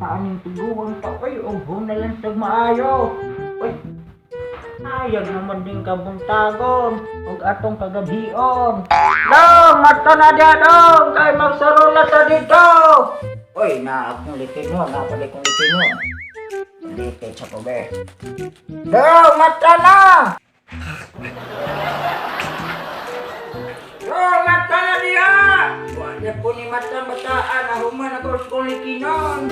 Paning tiguan pa kayo, ubo na lang sa maayo. Uy, ayag naman din kabuntagon, ug atong kagabion. Dong, mato na dia dong, kay magsaro na ta dito. Uy, na akong likin mo, napali kong likin mo. Likin sa kobe. Dong, mata na! Dong, mata na dia! Wala po ni mata bataan, ahuman ako sa likinon.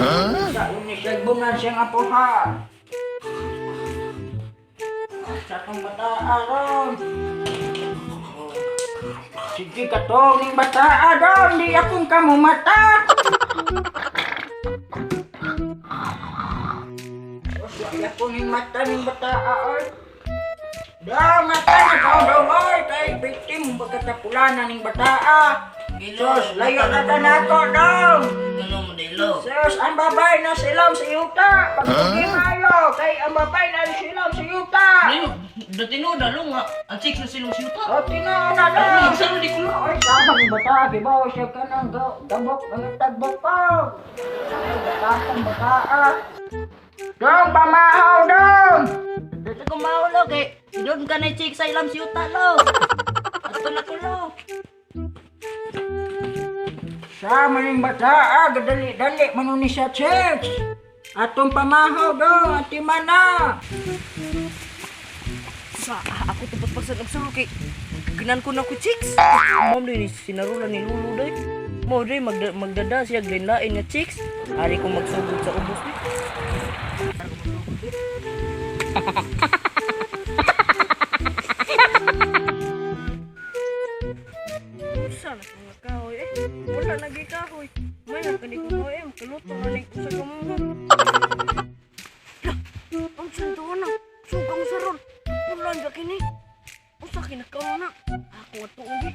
Sa unisagbunan siyang apuhan. Sa itong bataan ron. Sige ka to, ning bataan ron, di akong kamumata. Wala po ning mata ning bataan. Daw, mata na kau daw, oy, kay victim pagkatapulanan ning bataa. Sus, layo na ka na ako, dong! Ano mo dilo? Sus, ang babay na silam sa yuta! Pagpugi mayo, kay ang babay na silam sa yuta! Ano? Dati no, dalo nga. Ang chicks na silong siyuta. O, tinaw na Ano? lang! Magsaro di ko lang. Oy, sama ng bata, kibaw siya ka ng gabok, ng tagbok ko! Ay, batakang bataa! Dong, pamahaw, dong! Dati ko mahulog eh. Doon ka na chicks sa ilang siyuta lo. Ato na ko lo. Sama ng bataa, gadali-dali, manuni sa church! Atong pamahaw, dong, ati mana! Ako tupot pa sa nagsaro kay ginan ko na ko chicks. Mom din sinarulan ni Lulu day. Mo day magdada siya grinlain nga chicks. Ari ko magsugod sa ubos ni. Sana mga kahoy eh. Wala lagi kahoy. May nakani ko kahoy eh. Kaluto na ni ko sa kamuhon. Ang santo na. Sugang saron. Ulan ba kini? Usa kinakaw na. Ako ato ugi.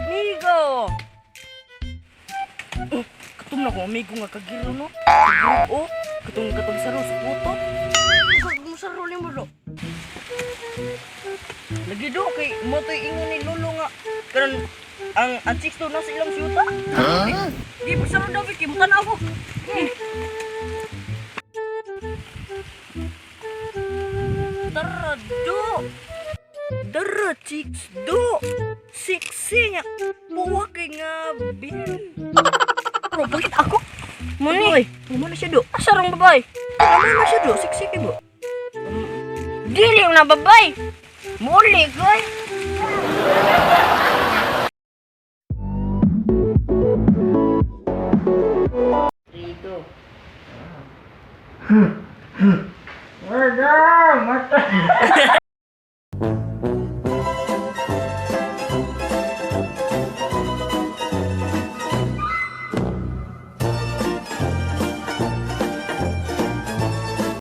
Migo! Katum na ko amigo nga kagiro no. Oh, katong saro sa puto. Kung saro ni mo lo. Lagi do kay mo toy ingon ni Lolo nga karon ang chicks to nasa ilang siyuta. Di ba saro daw kay mo tanaw ko. Tara do. Dara chicks do. Siksi nya. Buwa kay nga bin. Bro, bakit ako? Muni, mana siya do? Asarang babay. Mana siya do? Siksi kay bro. Dili na babay. Muli koy. Rito. Dong, mata!